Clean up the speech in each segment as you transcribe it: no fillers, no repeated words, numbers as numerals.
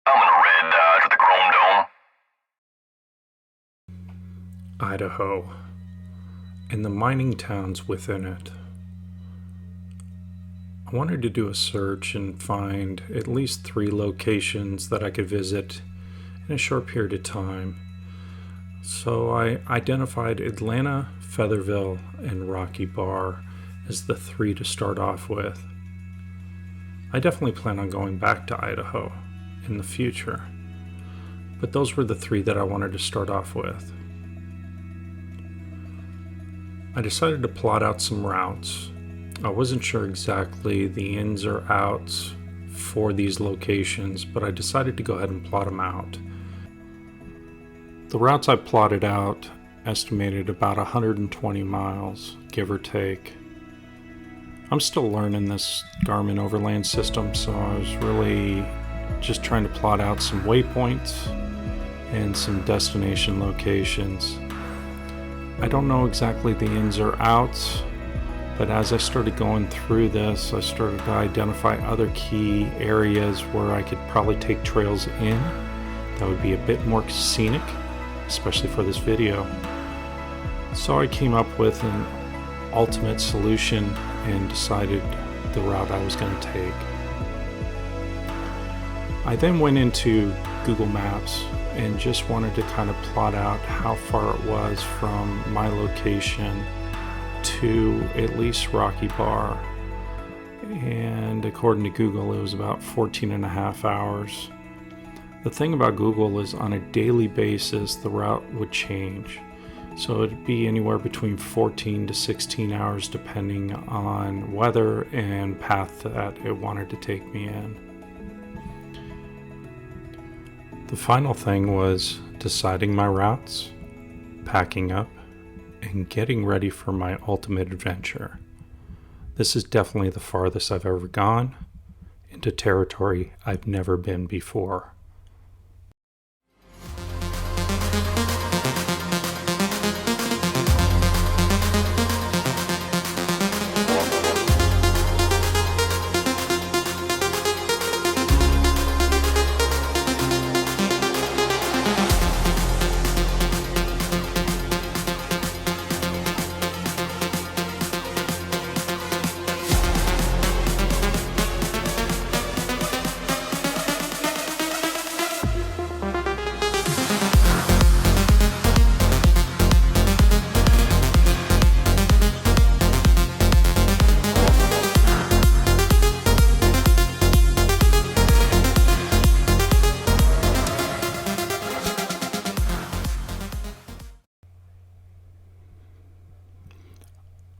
I'm in a red Dodge with a chrome dome. Idaho, and the mining towns within it. I wanted to do a search and find at least 3 locations that I could visit in a short period of time. So I identified Atlanta, Featherville, and Rocky Bar as the 3 to start off with. I definitely plan on going back to Idaho in the future, but those were the 3 that I wanted to start off with. I decided to plot out some routes. I wasn't sure exactly the ins or outs for these locations, but I decided to go ahead and plot them out. The routes I plotted out estimated about 120 miles, give or take. I'm still learning this Garmin Overland system, so I was really just trying to plot out some waypoints and some destination locations. I don't know exactly the ins or outs, but as I started going through this, I started to identify other key areas where I could probably take trails in that would be a bit more scenic, especially for this video. So I came up with an ultimate solution and decided the route I was going to take. I then went into Google Maps and just wanted to kind of plot out how far it was from my location to at least Rocky Bar, and according to Google it was about 14 and a half hours. The thing about Google is on a daily basis the route would change, so it'd be anywhere between 14 to 16 hours depending on weather and path that it wanted to take me in. The final thing was deciding my routes, packing up, and getting ready for my ultimate adventure. This is definitely the farthest I've ever gone, into territory I've never been before.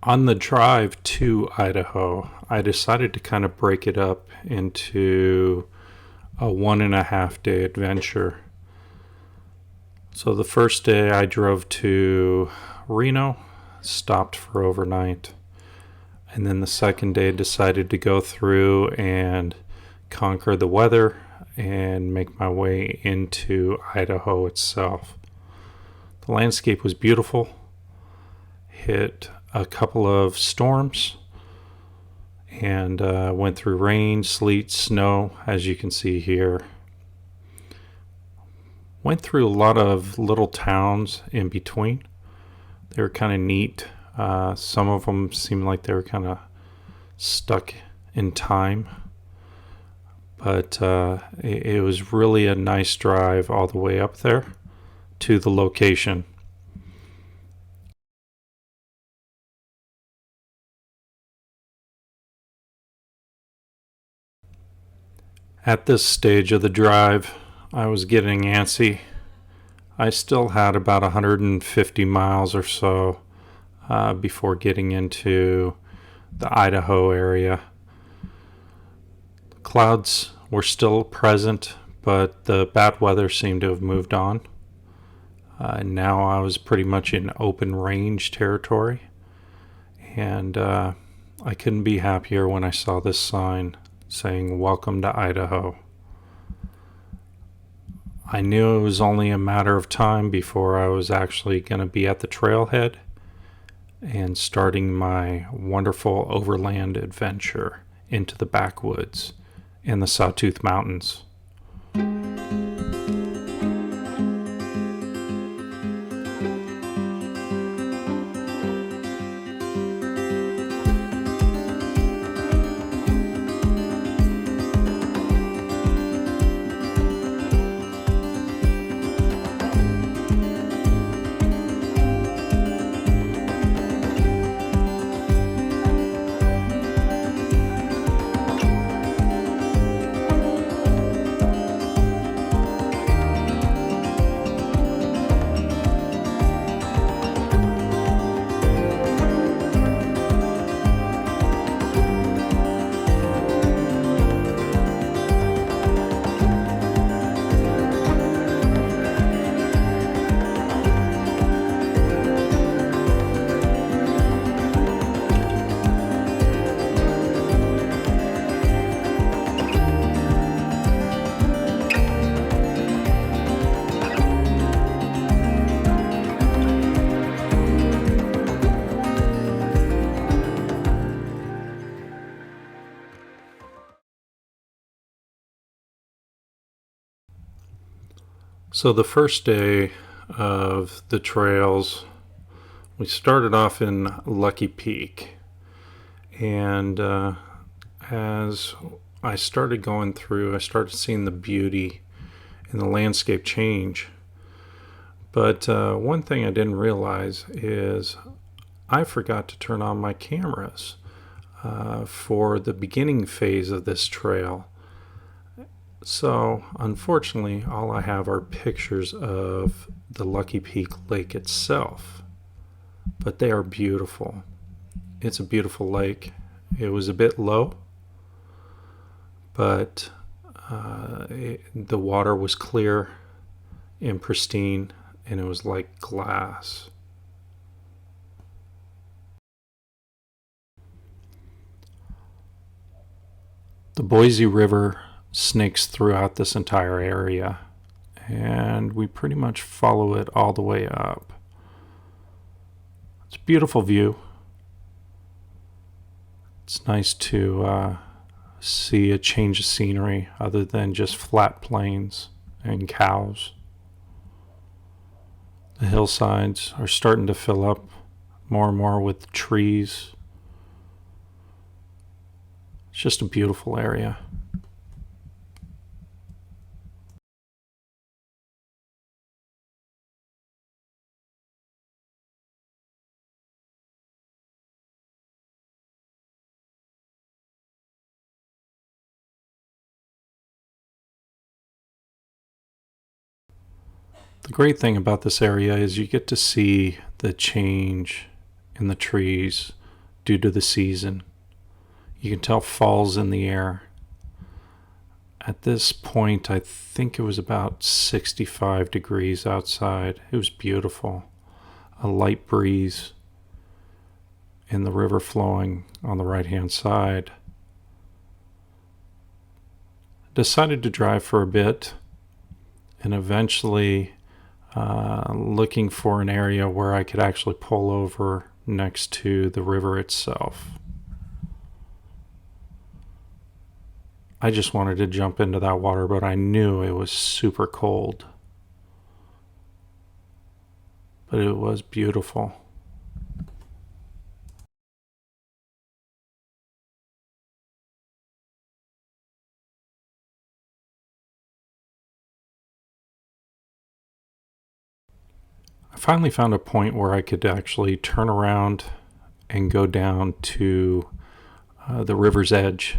On the drive to Idaho, I decided to kind of break it up into a 1.5 day adventure. So the first day I drove to Reno, stopped for overnight. And then the second day decided to go through and conquer the weather and make my way into Idaho itself. The landscape was beautiful. Hit a couple of storms and went through rain, sleet, snow, as you can see here. Went through a lot of little towns in between. They were kind of neat. Some of them seemed like they were kind of stuck in time, but it was really a nice drive all the way up there to the location. At this stage of the drive, I was getting antsy. I still had about 150 miles or so before getting into the Idaho area. Clouds were still present, but the bad weather seemed to have moved on. Now I was pretty much in open range territory, and I couldn't be happier when I saw this sign saying "Welcome to Idaho." I knew it was only a matter of time before I was actually going to be at the trailhead and starting my wonderful overland adventure into the backwoods in the Sawtooth Mountains. So the first day of the trails, we started off in Lucky Peak, and as I started going through, I started seeing the beauty and the landscape change. But one thing I didn't realize is I forgot to turn on my cameras for the beginning phase of this trail. So, unfortunately, all I have are pictures of the Lucky Peak Lake itself, but they are beautiful. It's a beautiful lake. It was a bit low, but the water was clear and pristine, and it was like glass. The Boise River snakes throughout this entire area, and we pretty much follow it all the way up. It's a beautiful view. It's nice to see a change of scenery other than just flat plains and cows. The hillsides are starting to fill up more and more with trees. It's just a beautiful area. The great thing about this area is you get to see the change in the trees due to the season. You can tell fall's in the air. At this point, I think it was about 65 degrees outside. It was beautiful. A light breeze and the river flowing on the right-hand side. Decided to drive for a bit, and eventually looking for an area where I could actually pull over next to the river itself. I just wanted to jump into that water, but I knew it was super cold. But it was beautiful. I finally found a point where I could actually turn around and go down to the river's edge.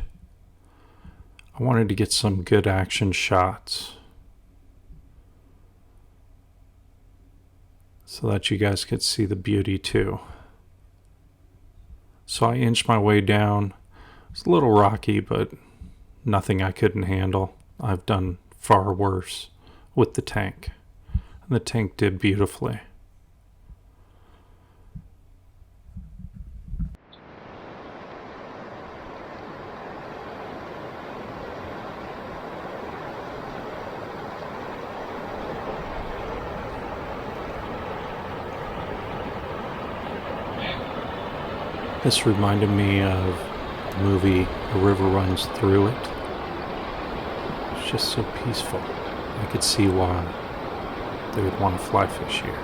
I wanted to get some good action shots so that you guys could see the beauty too. So I inched my way down. It's a little rocky, but nothing I couldn't handle. I've done far worse with the tank. And the tank did beautifully. This reminded me of the movie A River Runs Through It. It's just so peaceful. I could see why they would want to fly fish here.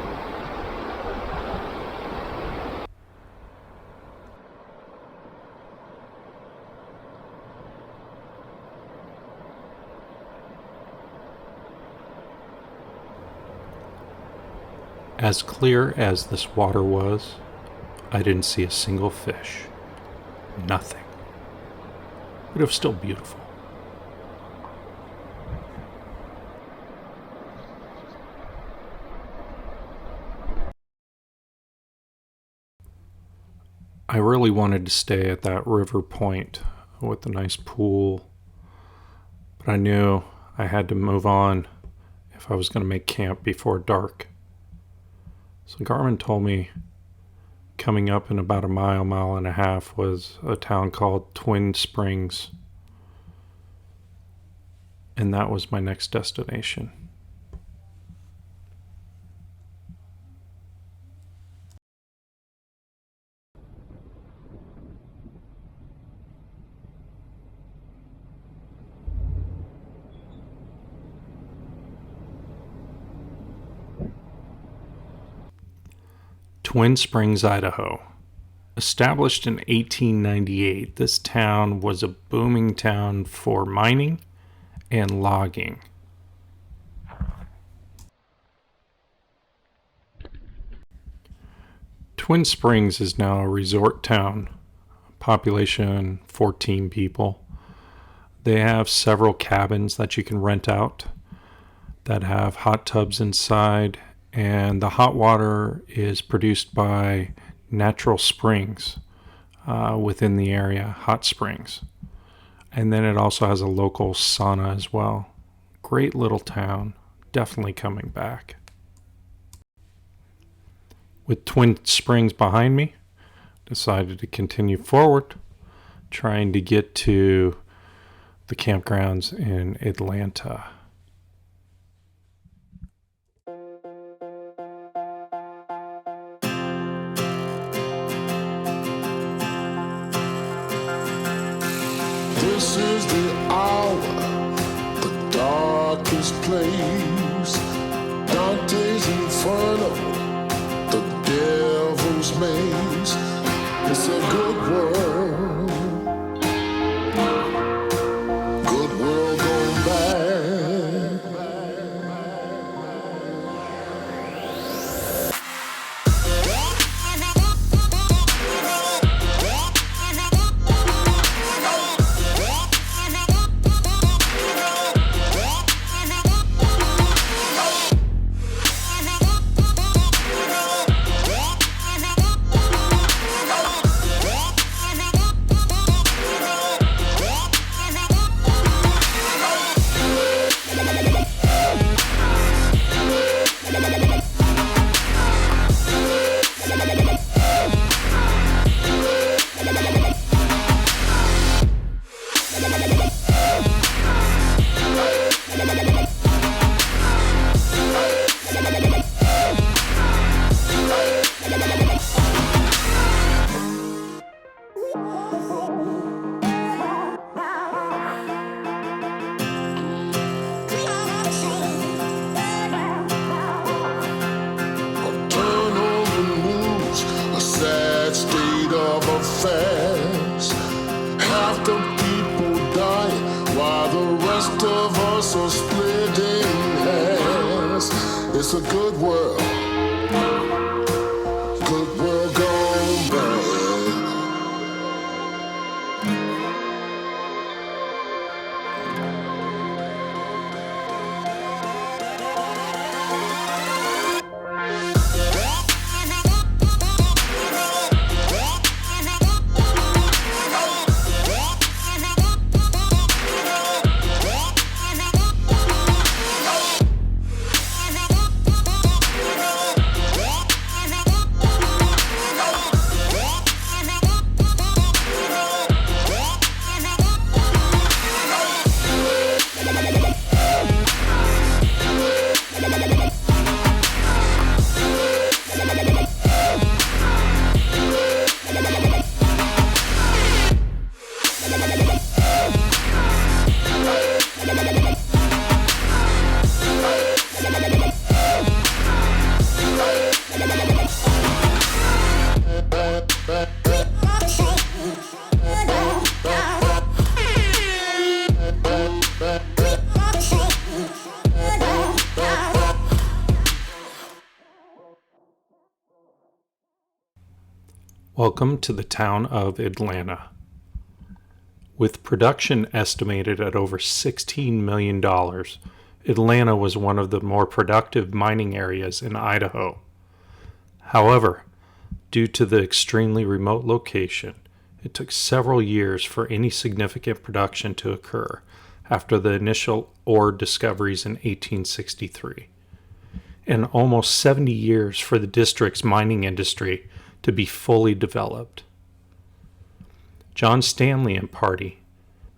As clear as this water was, I didn't see a single fish. Nothing. But it was still beautiful. I really wanted to stay at that river point with a nice pool, but I knew I had to move on if I was going to make camp before dark. So Garmin told me coming up in about a mile and a half was a town called Twin Springs, and that was my next destination. Twin Springs, Idaho. Established in 1898, this town was a booming town for mining and logging. Twin Springs is now a resort town, population 14 people. They have several cabins that you can rent out that have hot tubs inside, and the hot water is produced by natural springs within the area, hot springs. And then it also has a local sauna as well. Great little town, definitely coming back. With Twin Springs behind me, decided to continue forward, trying to get to the campgrounds in Atlanta. This is the hour, the darkest place. Dante's Inferno, the devil's maze. It's a good world gone bad. Fast. Half the people die while the rest of us are splitting hairs. It's a good world gone bad. Welcome to the town of Atlanta. With production estimated at over $16 million, Atlanta was one of the more productive mining areas in Idaho. However, due to the extremely remote location, it took several years for any significant production to occur after the initial ore discoveries in 1863, and almost 70 years for the district's mining industry to be fully developed. John Stanley and party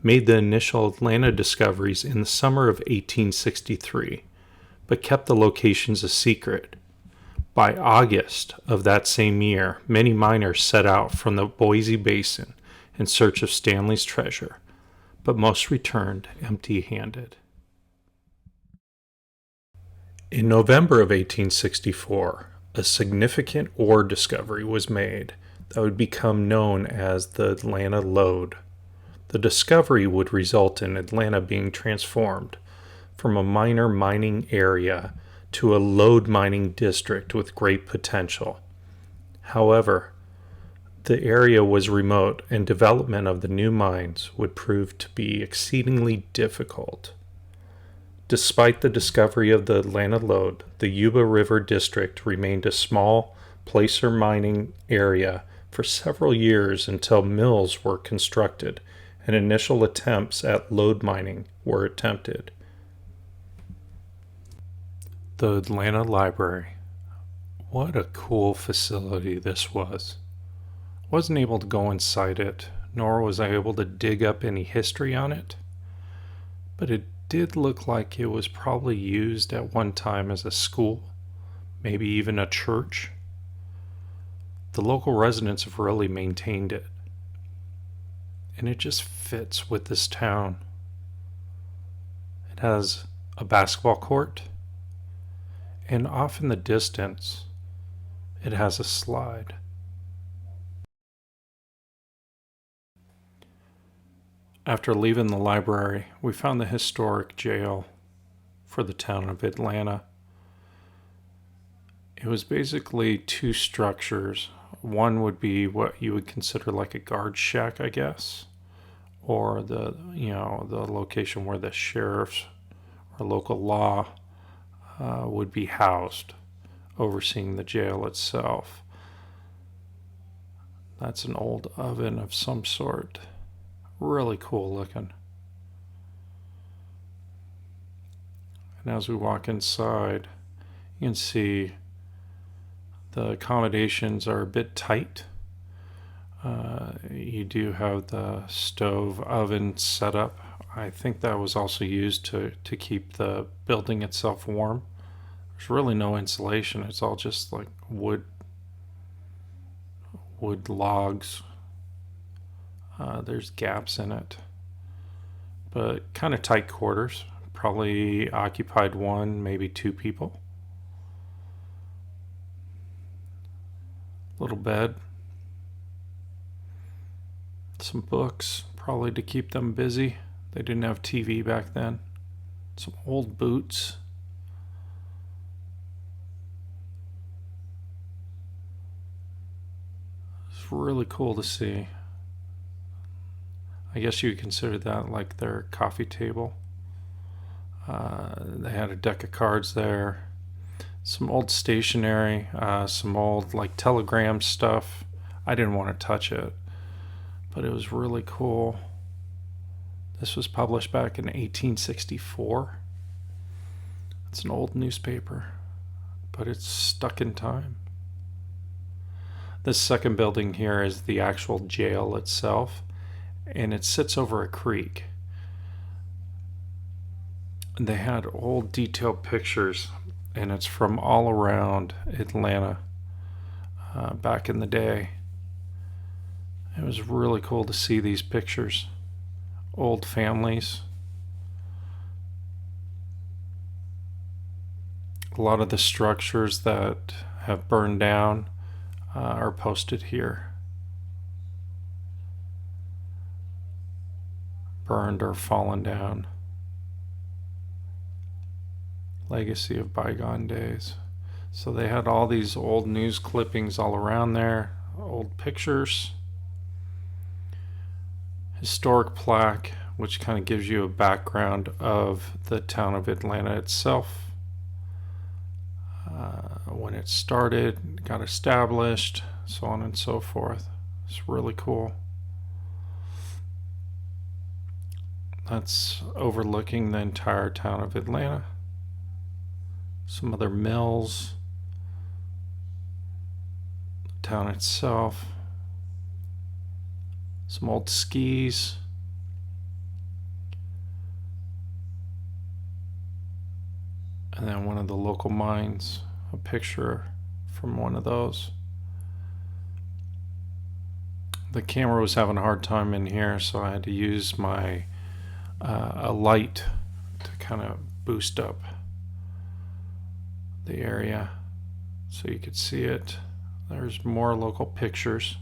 made the initial Atlanta discoveries in the summer of 1863, but kept the locations a secret. By August of that same year, many miners set out from the Boise Basin in search of Stanley's treasure, but most returned empty-handed. In November of 1864, a significant ore discovery was made that would become known as the Atlanta Lode. The discovery would result in Atlanta being transformed from a minor mining area to a lode mining district with great potential. However, the area was remote and development of the new mines would prove to be exceedingly difficult. Despite the discovery of the Atlanta Lode, the Yuba River District remained a small placer mining area for several years until mills were constructed and initial attempts at lode mining were attempted. The Atlanta Library. What a cool facility this was. Wasn't able to go inside it, nor was I able to dig up any history on it, but it did look like it was probably used at one time as a school, maybe even a church. The local residents have really maintained it, and it just fits with this town. It has a basketball court, and off in the distance, it has a slide. After leaving the library, we found the historic jail for the town of Atlanta. It was basically two structures. One would be what you would consider like a guard shack, I guess, or the location where the sheriffs or local law would be housed, overseeing the jail itself. That's an old oven of some sort. Really cool looking. And as we walk inside, you can see the accommodations are a bit tight. You do have the stove oven set up. I think that was also used to keep the building itself warm. There's really no insulation. It's all just like wood logs. There's gaps in it, but kind of tight quarters. Probably occupied one, maybe two people. Little bed. Some books, probably to keep them busy. They didn't have TV back then. Some old boots. It's really cool to see. I guess you would consider that like their coffee table. They had a deck of cards there. Some old stationery, some old like telegram stuff. I didn't want to touch it, but it was really cool. This was published back in 1864. It's an old newspaper, but it's stuck in time. This second building here is the actual jail itself, and it sits over a creek. And they had old detailed pictures, and it's from all around Atlanta back in the day. It was really cool to see these pictures. Old families. A lot of the structures that have burned down are posted here. Burned or fallen down. Legacy of bygone days. So they had all these old news clippings all around there, old pictures, historic plaque, which kind of gives you a background of the town of Atlanta itself. When it started, got established, so on and so forth. It's really cool. That's overlooking the entire town of Atlanta. Some other mills, the town itself, some old skis, and then one of the local mines, a picture from one of those. The camera was having a hard time in here, so I had to use my a light to kind of boost up the area. so you could see it. There's more local pictures.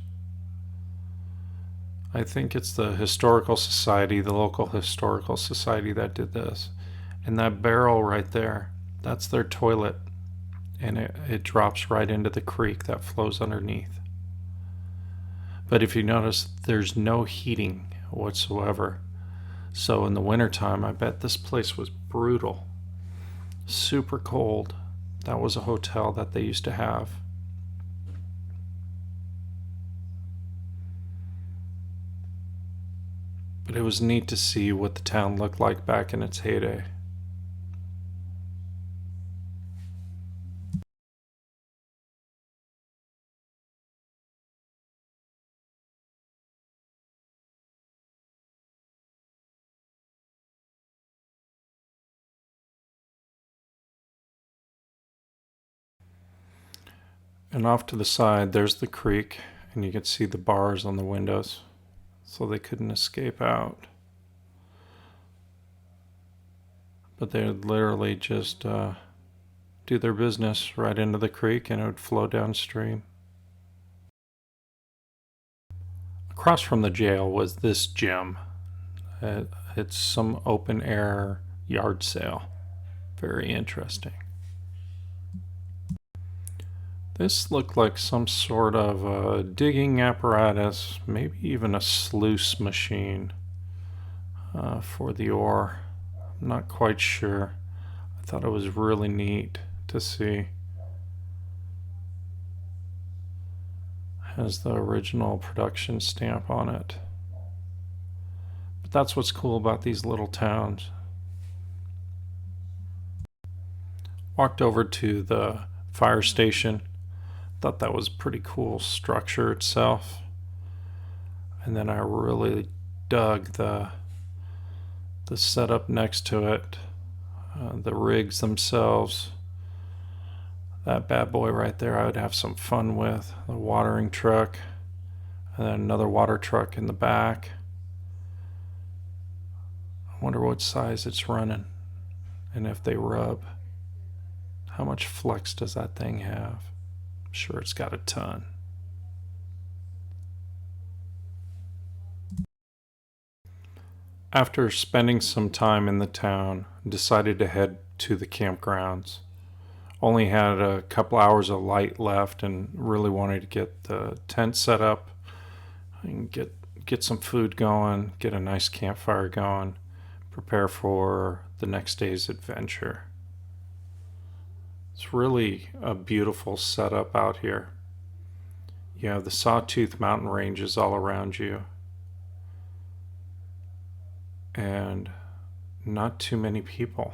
I think it's the historical society, the local historical society, that did this. And that barrel right there, that's their toilet. And it drops right into the creek that flows underneath. But if you notice, there's no heating whatsoever. So in the wintertime, I bet this place was brutal. Super cold. That was a hotel that they used to have. But it was neat to see what the town looked like back in its heyday. And off to the side, there's the creek, and you can see the bars on the windows, so they couldn't escape out. But they would literally just do their business right into the creek, and it would flow downstream. Across from the jail was this gym. It's some open air yard sale. Very interesting. This looked like some sort of digging apparatus, maybe even a sluice machine for the ore. I'm not quite sure. I thought it was really neat to see. Has the original production stamp on it. But that's what's cool about these little towns. Walked over to the fire station. Thought that was a pretty cool structure itself. And then I really dug the setup next to it. The rigs themselves. That bad boy right there I would have some fun with. The watering truck. And then another water truck in the back. I wonder what size it's running. And if they rub. How much flex does that thing have? I'm sure it's got a ton. After spending some time in the town, decided to head to the campgrounds. Only had a couple hours of light left and really wanted to get the tent set up and get some food going, get a nice campfire going, prepare for the next day's adventure. It's really a beautiful setup out here. You have the Sawtooth mountain ranges all around you. And not too many people.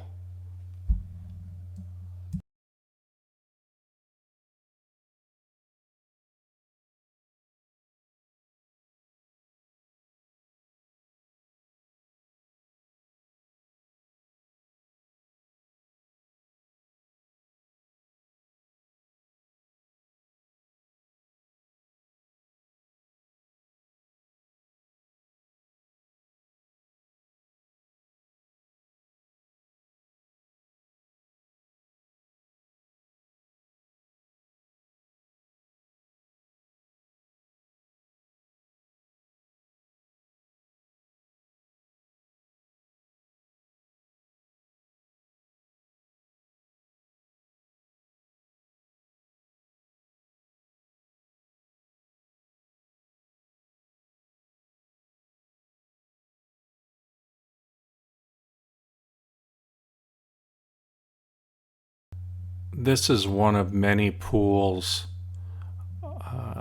This is one of many pools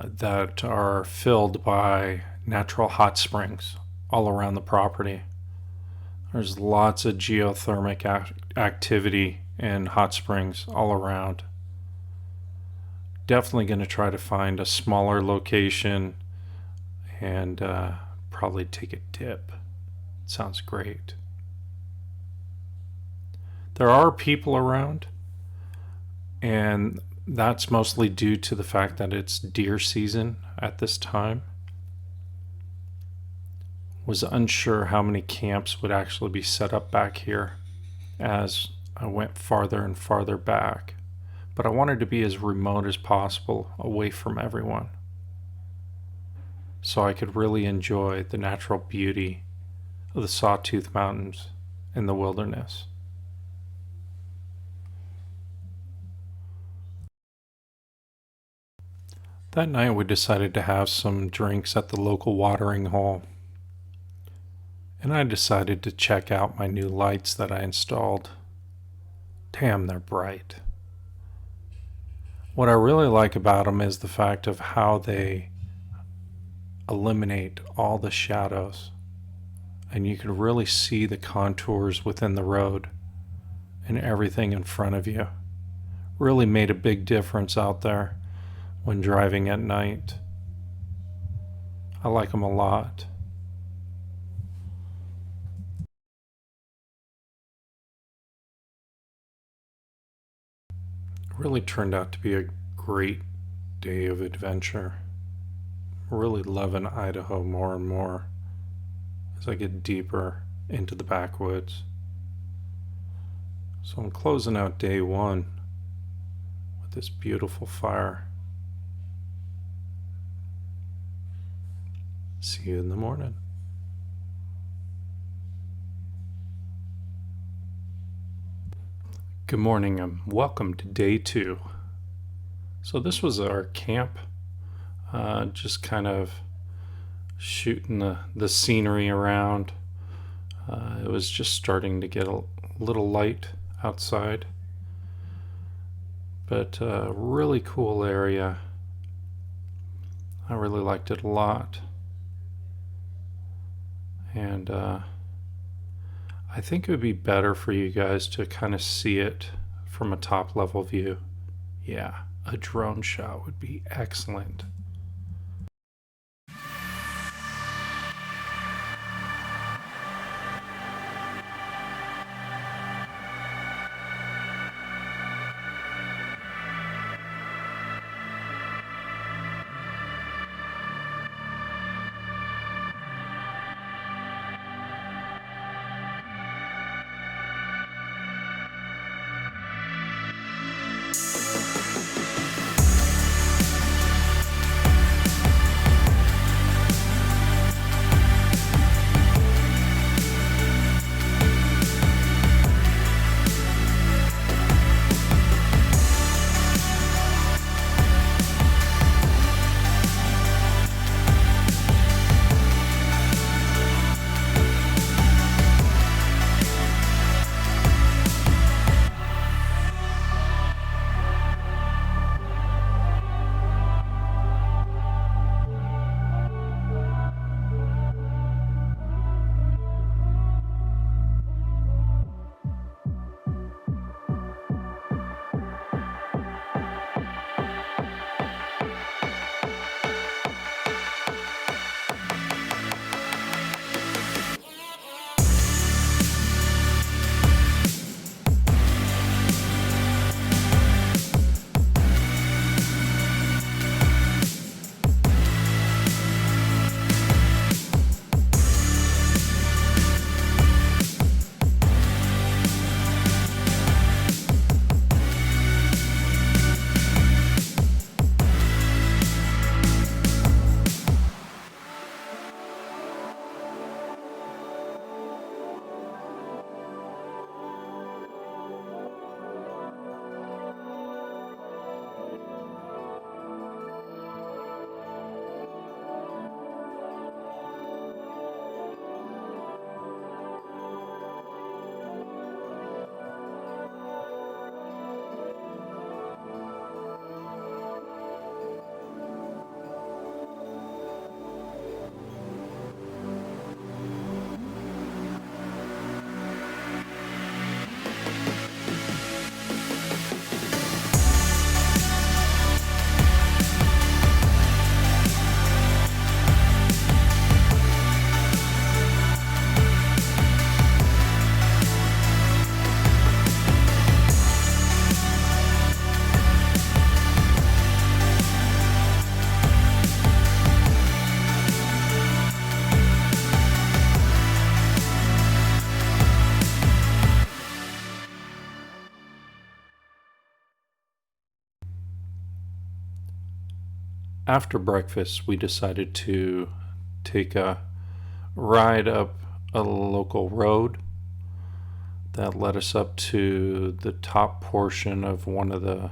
that are filled by natural hot springs all around the property. There's lots of geothermic activity in hot springs all around. Definitely going to try to find a smaller location and probably take a dip. Sounds great. There are people around, and that's mostly due to the fact that it's deer season at this time. Was unsure how many camps would actually be set up back here as I went farther and farther back. but I wanted to be as remote as possible, away from everyone, so I could really enjoy the natural beauty of the Sawtooth Mountains in the wilderness. That night we decided to have some drinks at the local watering hole, and I decided to check out my new lights that I installed. Damn, they're bright. What I really like about them is the fact of how they eliminate all the shadows, and you can really see the contours within the road and everything in front of you. Really made a big difference out there when driving at night. I like them a lot. It really turned out to be a great day of adventure. Really loving Idaho more and more as I get deeper into the backwoods. So I'm closing out day one with this beautiful fire. See you in the morning. Good morning and welcome to day two. So this was our camp, just kind of shooting the scenery around. It was just starting to get a little light outside, but really cool area. I really liked it a lot, and I think it would be better for you guys to kind of see it from a top level view. Yeah, a drone shot would be excellent. After breakfast, we decided to take a ride up a local road that led us up to the top portion of one of the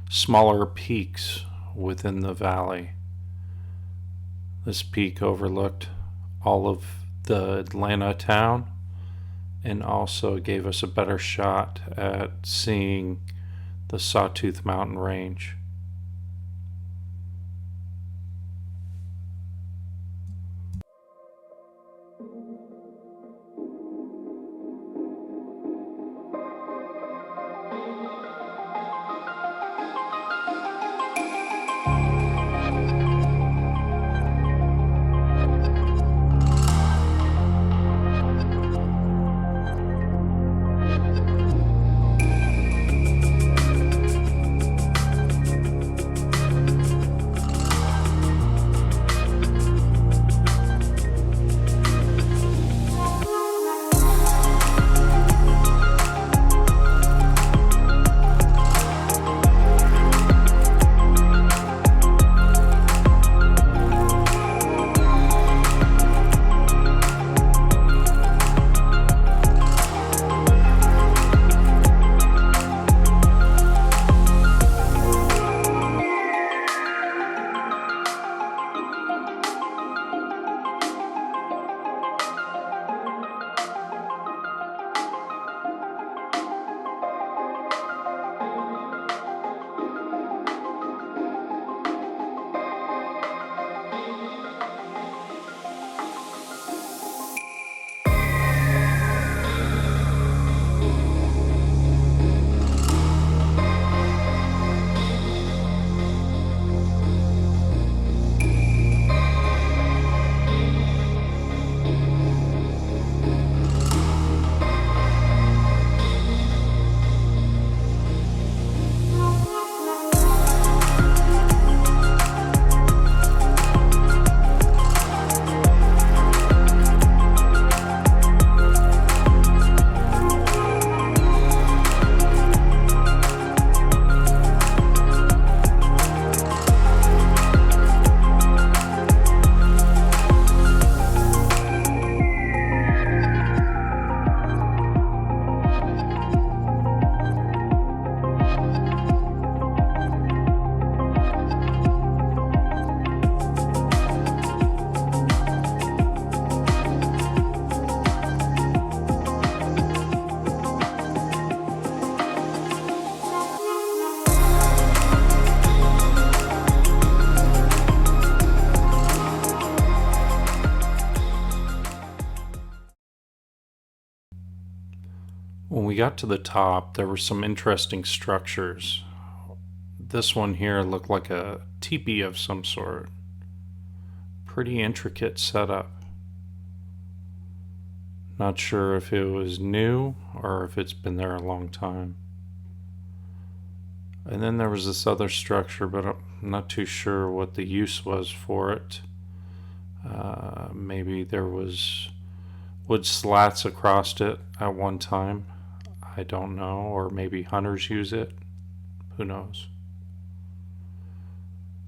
smaller peaks within the valley. This peak overlooked all of the Atlanta town and also gave us a better shot at seeing the Sawtooth mountain range. When we got to the top, there were some interesting structures. This one here looked like a teepee of some sort. Pretty intricate setup. Not sure if it was new or if it's been there a long time. And then there was this other structure, but I'm not too sure what the use was for it. Maybe there was wood slats across it at one time. I don't know. Or maybe hunters use it. Who knows?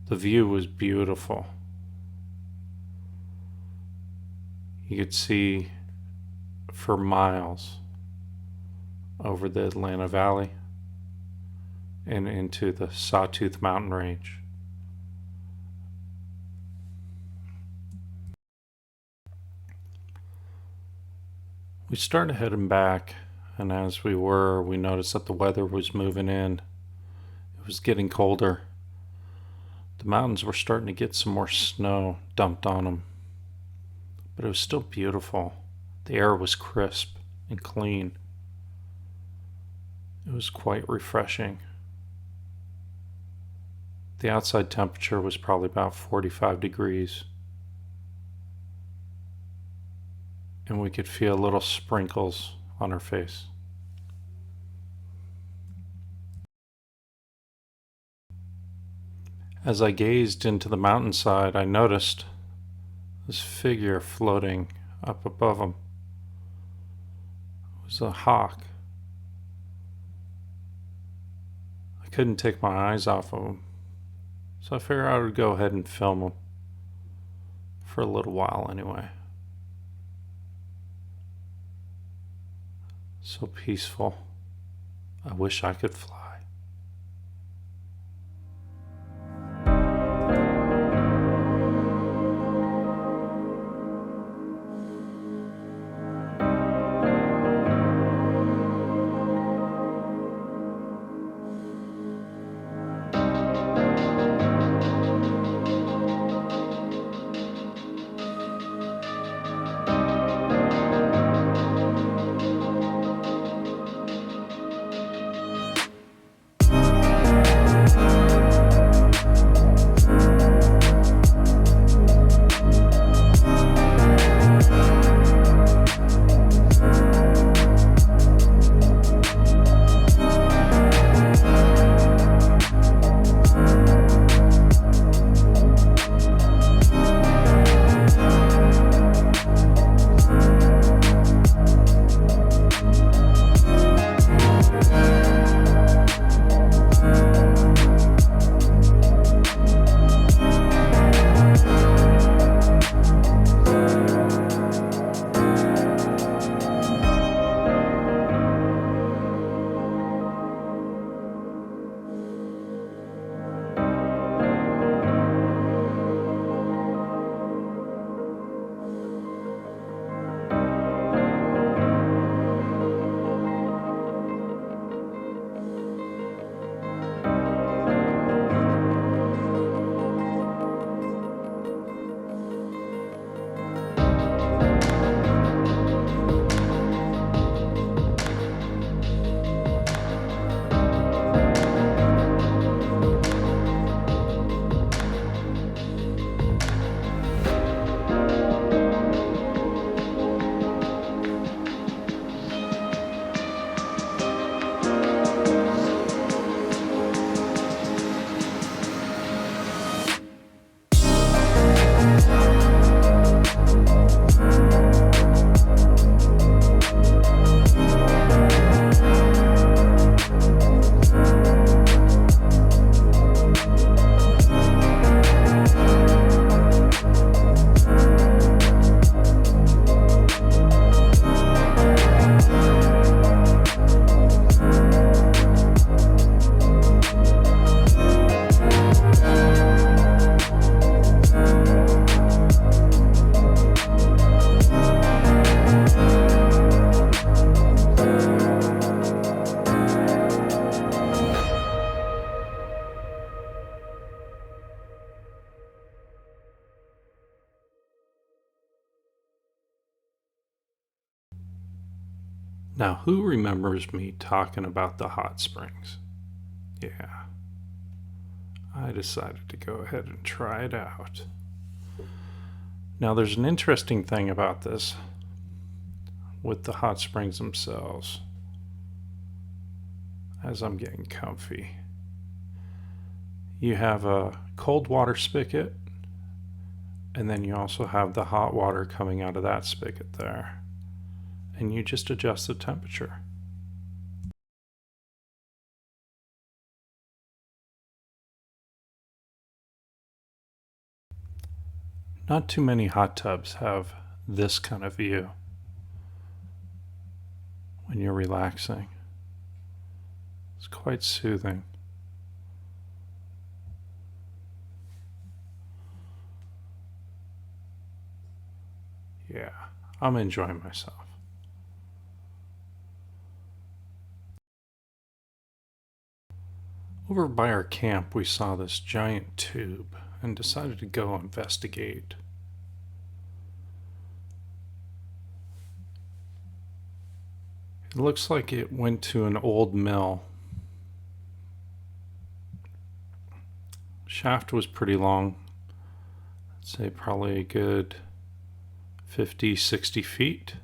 The view was beautiful. You could see for miles over the Atlanta Valley and into the Sawtooth mountain range. We started heading back, and as we noticed that the weather was moving in. It was getting colder. The mountains were starting to get some more snow dumped on them, but it was still beautiful. The air was crisp and clean. It was quite refreshing. The outside temperature was probably about 45 degrees. And we could feel little sprinkles on her face. As I gazed into the mountainside, I noticed this figure floating up above him. It was a hawk. I couldn't take my eyes off of him. So I figured I would go ahead and film them for a little while anyway. So peaceful. I wish I could fly. Now, who remembers me talking about the hot springs? Yeah, I decided to go ahead and try it out. Now, there's an interesting thing about this with the hot springs themselves. As I'm getting comfy, you have a cold water spigot, and then you also have the hot water coming out of that spigot there. And you just adjust the temperature. Not too many hot tubs have this kind of view when you're relaxing. It's quite soothing. Yeah, I'm enjoying myself. Over by our camp, we saw this giant tube and decided to go investigate. It looks like it went to an old mill. Shaft was pretty long. I'd say probably a good 50, 60 feet.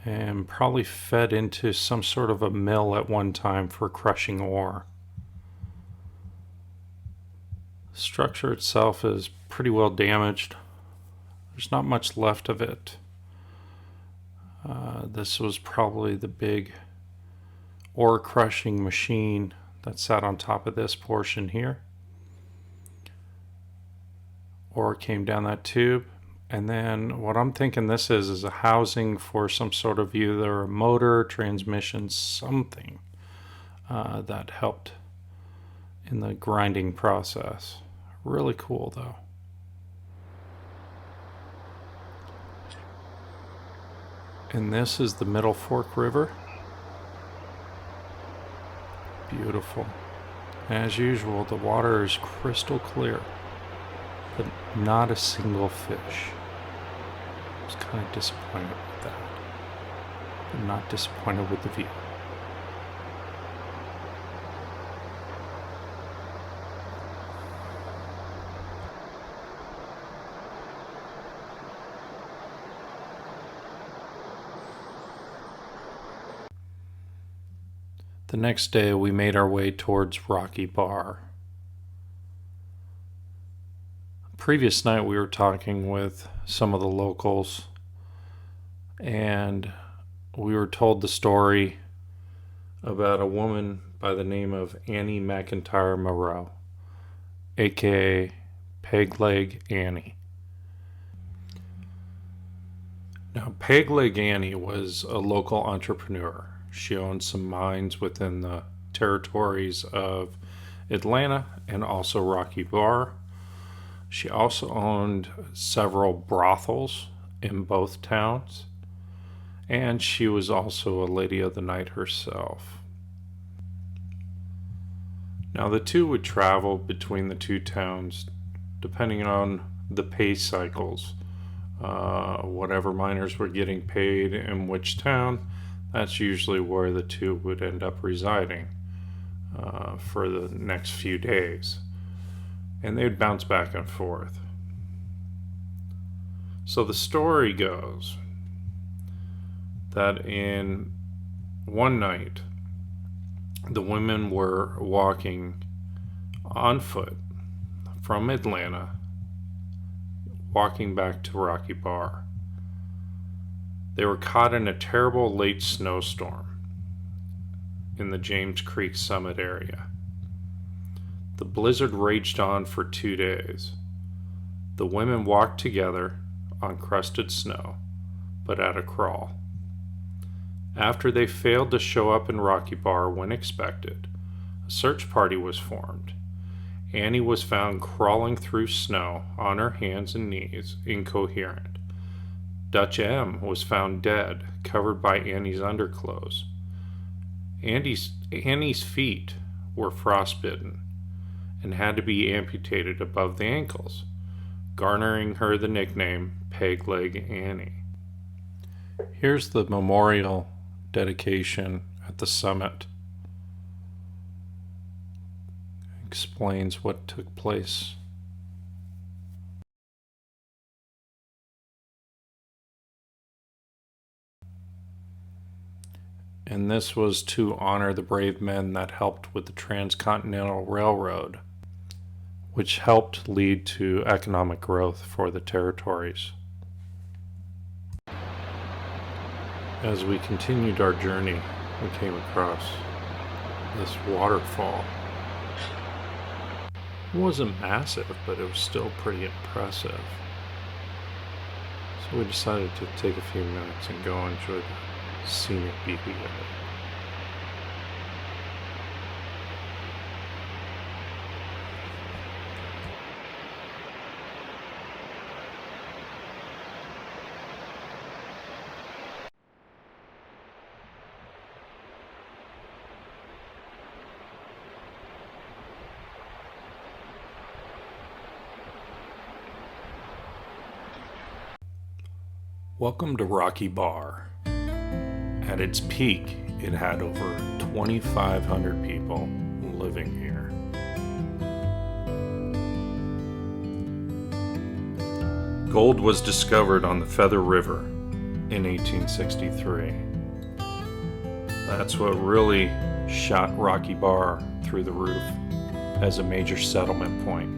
And probably fed into some sort of a mill at one time for crushing ore. The structure itself is pretty well damaged. There's not much left of it. This was probably the big ore crushing machine that sat on top of this portion here. ore came down that tube. And then what I'm thinking this is a housing for some sort of either a motor, transmission, something that helped in the grinding process. Really cool though. And this is the Middle Fork River. Beautiful. As usual, the water is crystal clear, but not a single fish. I was kind of disappointed with that, but not disappointed with the view. The next day, we made our way towards Rocky Bar. Previous night, we were talking with some of the locals, and we were told the story about a woman by the name of Annie McIntyre Moreau, aka Peg Leg Annie. Now, Peg Leg Annie was a local entrepreneur. She owned some mines within the territories of Atlanta and also Rocky Bar. She also owned several brothels in both towns, and she was also a lady of the night herself. Now, the two would travel between the two towns depending on the pay cycles. Whatever miners were getting paid in which town, that's usually where the two would end up residing for the next few days. And they'd bounce back and forth. So the story goes that in one night, the women were walking on foot from Atlanta, walking back to Rocky Bar. They were caught in a terrible late snowstorm in the James Creek Summit area. The blizzard raged on for 2 days. The women walked together on crusted snow, but at a crawl. After they failed to show up in Rocky Bar when expected, a search party was formed. Annie was found crawling through snow on her hands and knees, incoherent. Dutch M was found dead, covered by Annie's underclothes. Annie's feet were frostbitten and had to be amputated above the ankles, garnering her the nickname Peg Leg Annie. Here's the memorial dedication at the summit. Explains what took place. And this was to honor the brave men that helped with the Transcontinental Railroad, which helped lead to economic growth for the territories. As we continued our journey, we came across this waterfall. It wasn't massive, but it was still pretty impressive. So we decided to take a few minutes and go enjoy the scenic beauty of it. Welcome to Rocky Bar. At its peak, it had over 2,500 people living here. Gold was discovered on the Feather River in 1863. That's what really shot Rocky Bar through the roof as a major settlement point.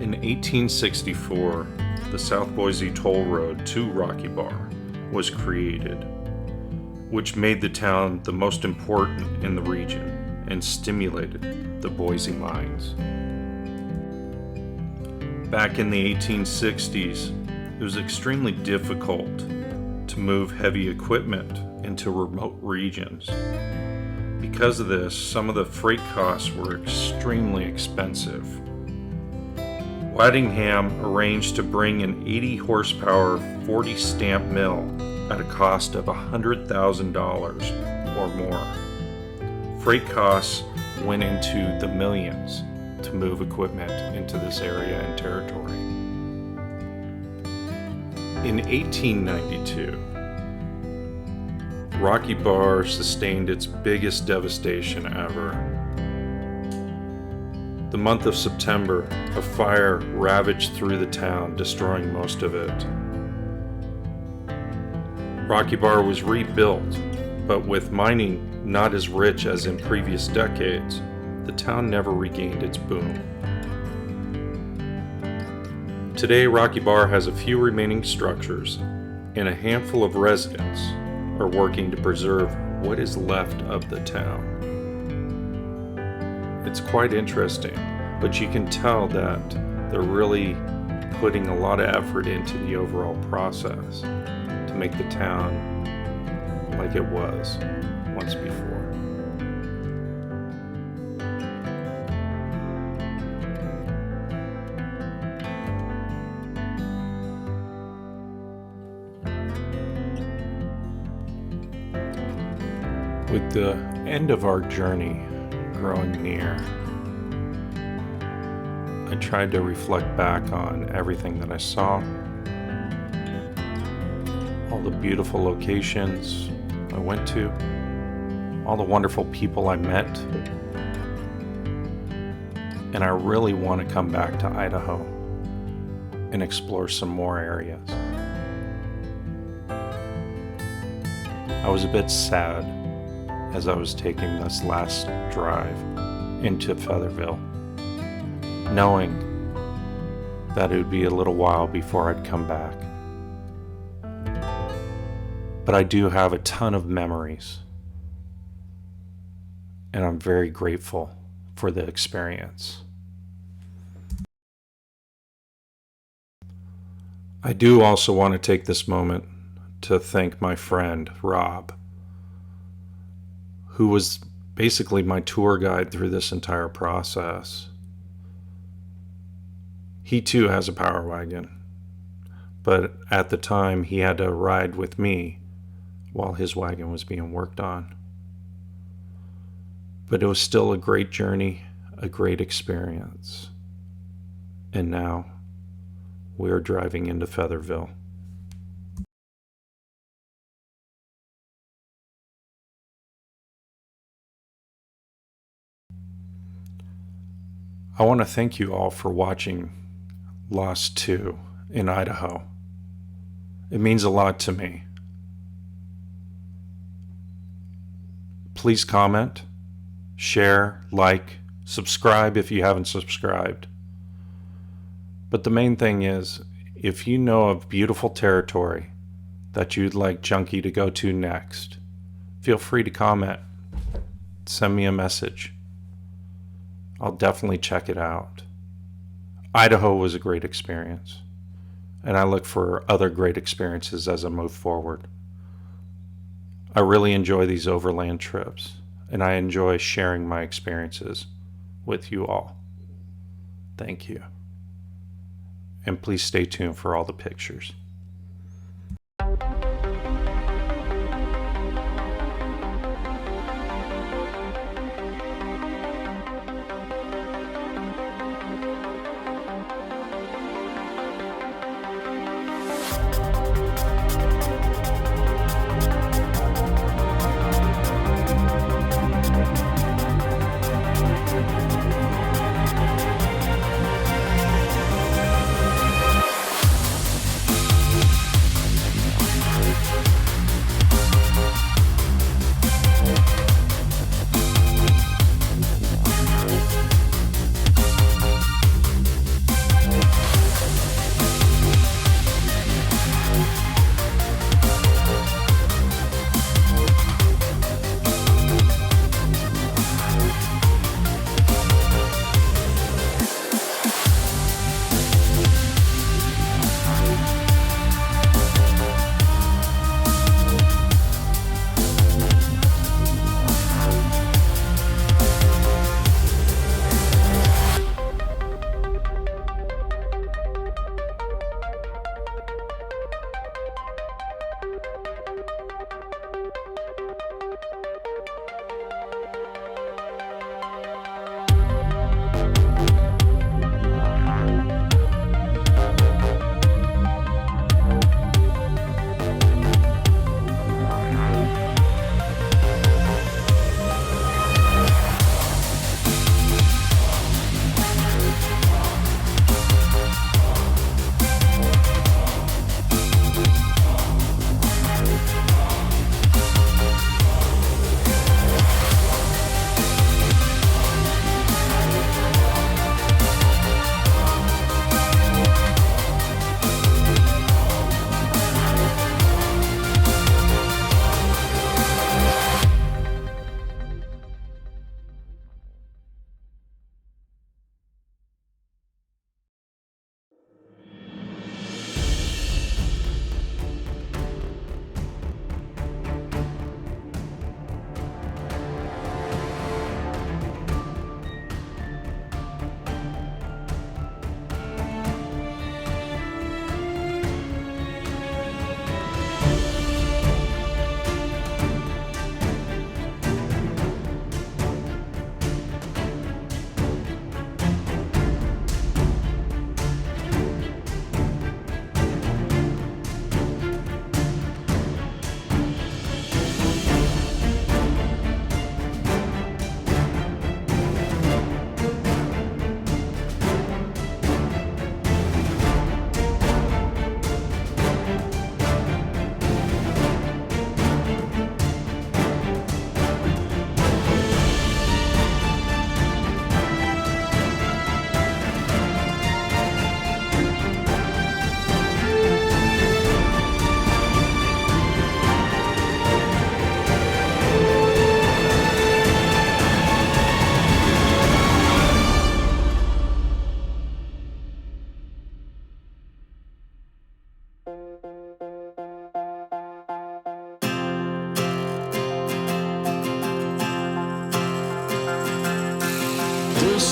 In 1864, the South Boise Toll Road to Rocky Bar was created which made the town the most important in the region and stimulated the Boise mines. Back in the 1860s, it was extremely difficult to move heavy equipment into remote regions. Because of this, some of the freight costs were extremely expensive. Waddingham arranged to bring an 80 horsepower 40 stamp mill at a cost of $100,000 or more. Freight costs went into the millions to move equipment into this area and territory. In 1892, Rocky Bar sustained its biggest devastation ever. The month of September, a fire ravaged through the town, destroying most of it. Rocky Bar was rebuilt, but with mining not as rich as in previous decades, the town never regained its boom. Today, Rocky Bar has a few remaining structures, and a handful of residents are working to preserve what is left of the town. It's quite interesting, but you can tell that they're really putting a lot of effort into the overall process to make the town like it was once before. With the end of our journey growing near, I tried to reflect back on everything that I saw, all the beautiful locations I went to, all the wonderful people I met, and I really want to come back to Idaho and explore some more areas. I was a bit sad as I was taking this last drive into Featherville, knowing that it would be a little while before I'd come back. But I do have a ton of memories, and I'm very grateful for the experience. I do also want to take this moment to thank my friend, Rob, who was basically my tour guide through this entire process. He too has a power wagon, but at the time he had to ride with me while his wagon was being worked on. But it was still a great journey, a great experience. And now we're driving into Featherville. I want to thank you all for watching Lost 2 in Idaho. It means a lot to me. Please comment, share, like, subscribe if you haven't subscribed. But the main thing is, if you know of beautiful territory that you'd like Junkie to go to next, feel free to comment. Send me a message. I'll definitely check it out. Idaho was a great experience, and I look for other great experiences as I move forward. I really enjoy these overland trips, and I enjoy sharing my experiences with you all. Thank you. And please stay tuned for all the pictures.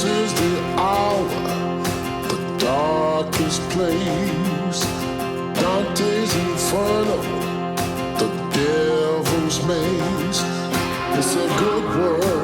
is the hour, the darkest place. Dante's Inferno, the devil's maze. It's a good world.